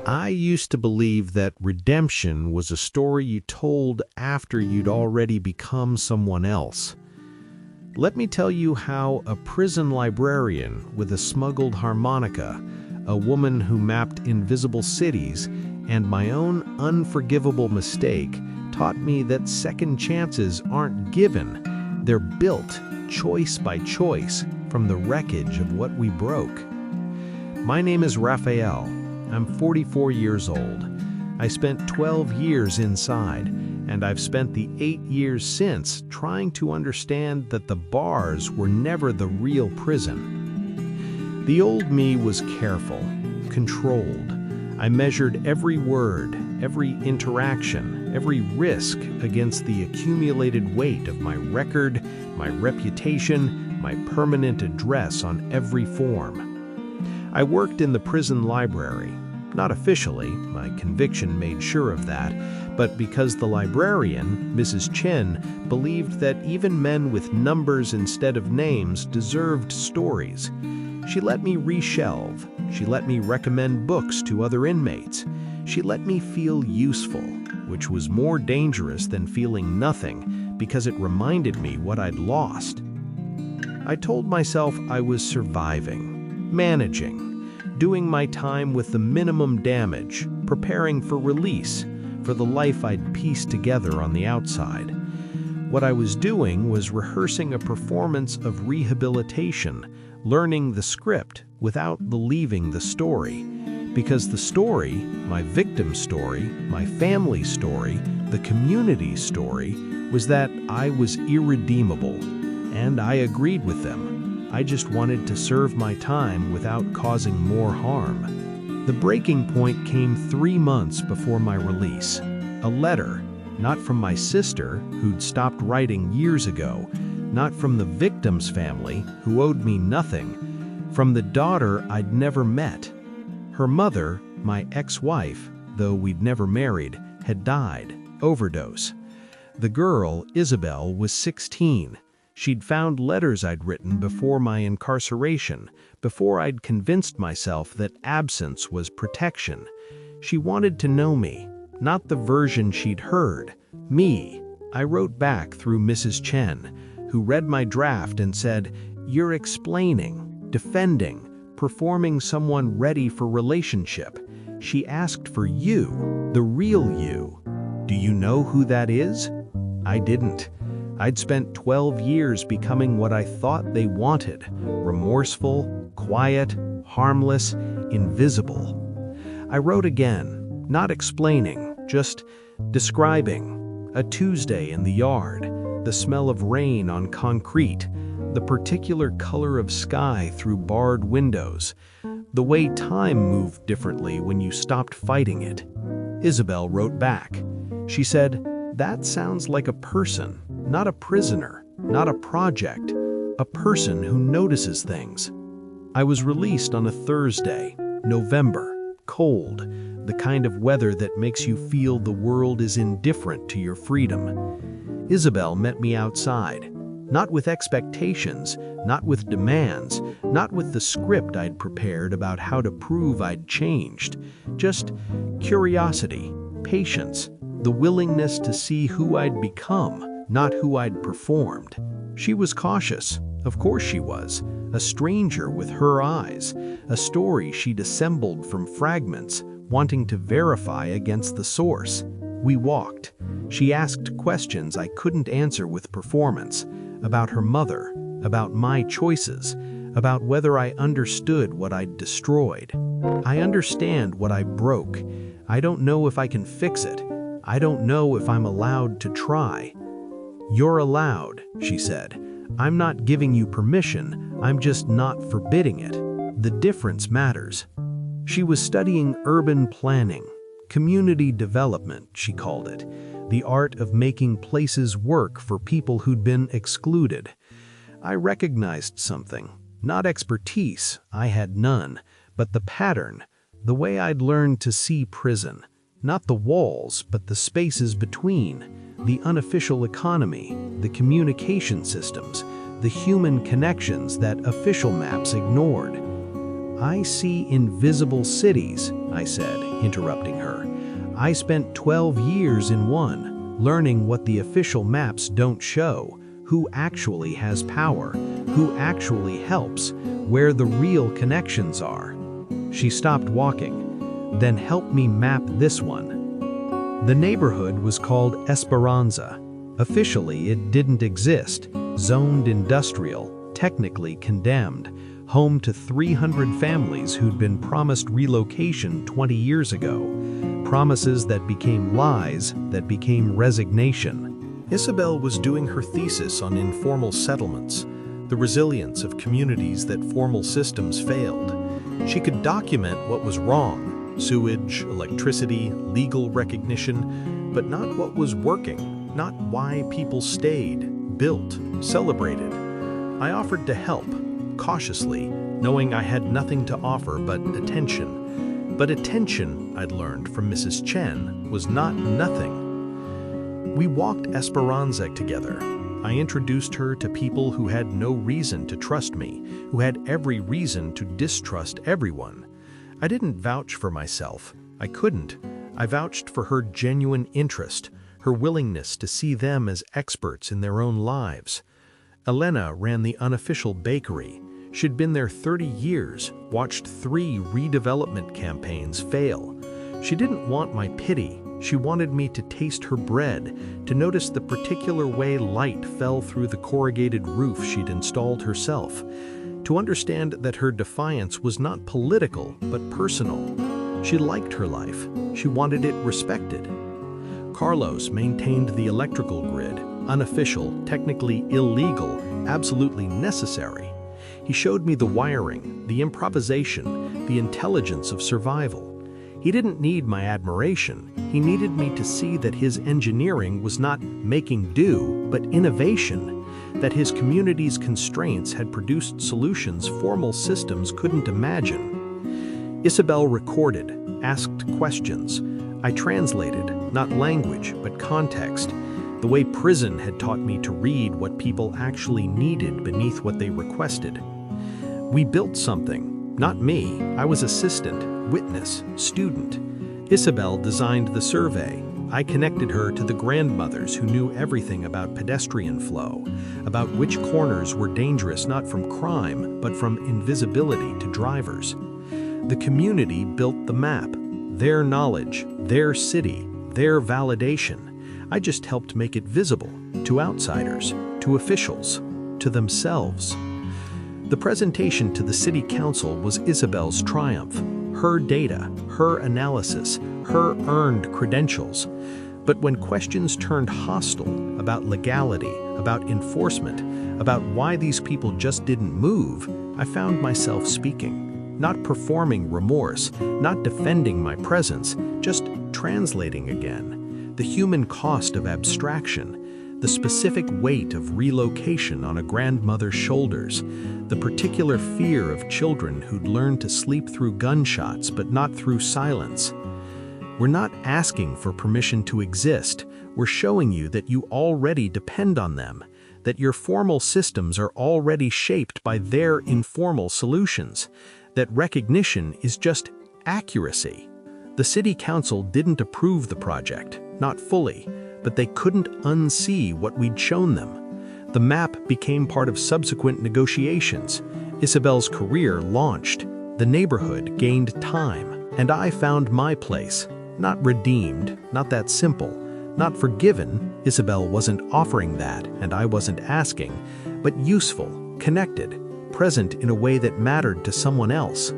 I used to believe that redemption was a story you told after you'd already become someone else. Let me tell you how a prison librarian with a smuggled harmonica, a woman who mapped invisible cities, and my own unforgivable mistake taught me that second chances aren't given. They're built, choice by choice, from the wreckage of what we broke. My name is Rafael. I'm 44 years old. I spent 12 years inside, and I've spent the 8 years since trying to understand that the bars were never the real prison. The old me was careful, controlled. I measured every word, every interaction, every risk against the accumulated weight of my record, my reputation, my permanent address on every form. I worked in the prison library. Not officially, my conviction made sure of that, but because the librarian, Mrs. Chen, believed that even men with numbers instead of names deserved stories. She let me reshelve. She let me recommend books to other inmates. She let me feel useful, which was more dangerous than feeling nothing because it reminded me what I'd lost. I told myself I was surviving, managing, doing my time with the minimum damage, preparing for release, for the life I'd pieced together on the outside. What I was doing was rehearsing a performance of rehabilitation, learning the script without believing the story. Because the story, my victim story, my family story, the community story, was that I was irredeemable, and I agreed with them. I just wanted to serve my time without causing more harm. The breaking point came 3 months before my release. A letter, not from my sister, who'd stopped writing years ago, not from the victim's family, who owed me nothing, from the daughter I'd never met. Her mother, my ex-wife, though we'd never married, had died, overdose. The girl, Isabel, was 16. She'd found letters I'd written before my incarceration, before I'd convinced myself that absence was protection. She wanted to know me, not the version she'd heard, me. I wrote back through Mrs. Chen, who read my draft and said, "You're explaining, defending, performing someone ready for relationship." She asked for you, the real you. Do you know who that is? I didn't. I'd spent 12 years becoming what I thought they wanted, remorseful, quiet, harmless, invisible. I wrote again, not explaining, just describing. A Tuesday in the yard, the smell of rain on concrete, the particular color of sky through barred windows, the way time moved differently when you stopped fighting it. Isabel wrote back. She said, "That sounds like a person. Not a prisoner, not a project, a person who notices things." I was released on a Thursday, November, cold, the kind of weather that makes you feel the world is indifferent to your freedom. Isabel met me outside, not with expectations, not with demands, not with the script I'd prepared about how to prove I'd changed, just curiosity, patience, the willingness to see who I'd become, not who I'd performed. She was cautious, of course she was, a stranger with her eyes, a story she'd assembled from fragments, wanting to verify against the source. We walked. She asked questions I couldn't answer with performance, about her mother, about my choices, about whether I understood what I'd destroyed. I understand what I broke. I don't know if I can fix it. I don't know if I'm allowed to try. "You're allowed," she said. "I'm not giving you permission, I'm just not forbidding it. The difference matters." She was studying urban planning, community development, she called it, the art of making places work for people who'd been excluded. I recognized something, not expertise, I had none, but the pattern, the way I'd learned to see prison, not the walls, but the spaces between, the unofficial economy, the communication systems, the human connections that official maps ignored. I see invisible cities, I said, interrupting her. I spent 12 years in one, learning what the official maps don't show, who actually has power, who actually helps, where the real connections are. She stopped walking, then helped me map this one. The neighborhood was called Esperanza. Officially, it didn't exist, zoned industrial, technically condemned, home to 300 families who'd been promised relocation 20 years ago. Promises that became lies, that became resignation. Isabel was doing her thesis on informal settlements, the resilience of communities that formal systems failed. She could document what was wrong, sewage, electricity, legal recognition, but not what was working, not why people stayed, built, celebrated. I offered to help, cautiously, knowing I had nothing to offer but attention. But attention, I'd learned from Mrs. Chen, was not nothing. We walked Esperanza together. I introduced her to people who had no reason to trust me, who had every reason to distrust everyone. I didn't vouch for myself. I couldn't. I vouched for her genuine interest, her willingness to see them as experts in their own lives. Elena ran the unofficial bakery. She'd been there 30 years, watched 3 redevelopment campaigns fail. She didn't want my pity. She wanted me to taste her bread, to notice the particular way light fell through the corrugated roof she'd installed herself, to understand that her defiance was not political, but personal. She liked her life. She wanted it respected. Carlos maintained the electrical grid, unofficial, technically illegal, absolutely necessary. He showed me the wiring, the improvisation, the intelligence of survival. He didn't need my admiration. He needed me to see that his engineering was not making do, but innovation, that his community's constraints had produced solutions formal systems couldn't imagine. Isabel recorded, asked questions. I translated, not language, but context, the way prison had taught me to read what people actually needed beneath what they requested. We built something, not me. I was assistant, witness, student. Isabel designed the survey. I connected her to the grandmothers who knew everything about pedestrian flow, about which corners were dangerous not from crime, but from invisibility to drivers. The community built the map, their knowledge, their city, their validation. I just helped make it visible to outsiders, to officials, to themselves. The presentation to the city council was Isabel's triumph, her data, her analysis, her earned credentials. But when questions turned hostile about legality, about enforcement, about why these people just didn't move, I found myself speaking, not performing remorse, not defending my presence, just translating again. The human cost of abstraction, the specific weight of relocation on a grandmother's shoulders, the particular fear of children who'd learned to sleep through gunshots but not through silence. We're not asking for permission to exist. We're showing you that you already depend on them, that your formal systems are already shaped by their informal solutions, that recognition is just accuracy. The city council didn't approve the project, not fully, but they couldn't unsee what we'd shown them. The map became part of subsequent negotiations. Isabel's career launched. The neighborhood gained time, and I found my place. Not redeemed, not that simple, not forgiven. Isabel wasn't offering that, and I wasn't asking, but useful, connected, present in a way that mattered to someone else.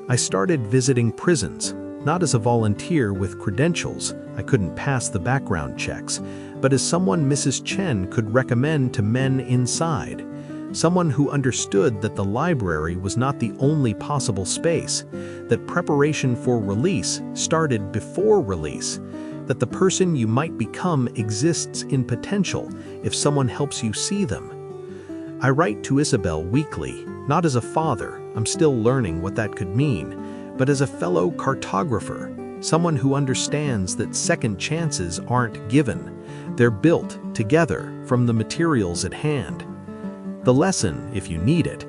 I started visiting prisons, not as a volunteer with credentials, I couldn't pass the background checks, but as someone Mrs. Chen could recommend to men inside. Someone who understood that the library was not the only possible space, that preparation for release started before release, that the person you might become exists in potential if someone helps you see them. I write to Isabel weekly, not as a father, I'm still learning what that could mean, but as a fellow cartographer, someone who understands that second chances aren't given. They're built together from the materials at hand. The lesson, if you need it,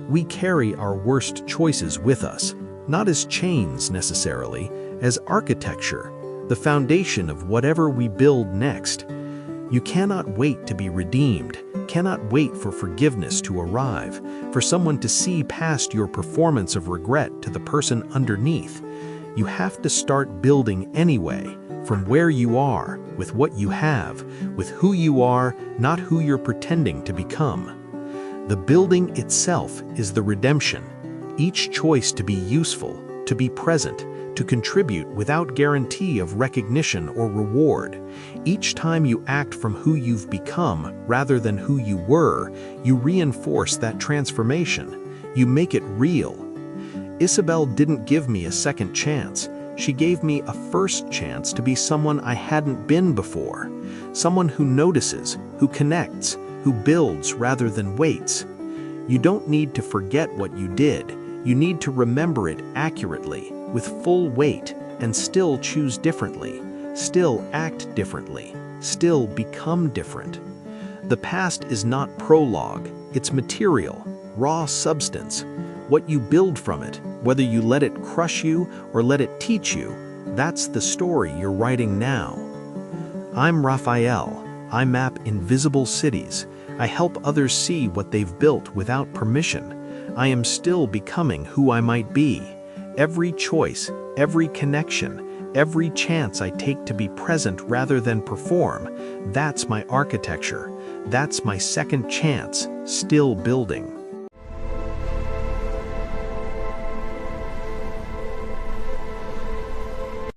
We carry our worst choices with us, not as chains necessarily, as architecture, the foundation of whatever we build next. You cannot wait to be redeemed, cannot wait for forgiveness to arrive, for someone to see past your performance of regret to the person underneath. You have to start building anyway, from where you are, with what you have, with who you are, not who you're pretending to become. The building itself is the redemption. Each choice to be useful, to be present, to contribute without guarantee of recognition or reward. Each time you act from who you've become rather than who you were, you reinforce that transformation. You make it real. Isabel didn't give me a second chance. She gave me a first chance to be someone I hadn't been before. Someone who notices, who connects, who builds rather than waits. You don't need to forget what you did. You need to remember it accurately, with full weight, and still choose differently, still act differently, still become different. The past is not prologue, it's material, raw substance. What you build from it, whether you let it crush you or let it teach you, that's the story you're writing now. I'm Rafael. I map invisible cities. I help others see what they've built without permission. I am still becoming who I might be. Every choice, every connection, every chance I take to be present rather than perform, that's my architecture. That's my second chance, still building.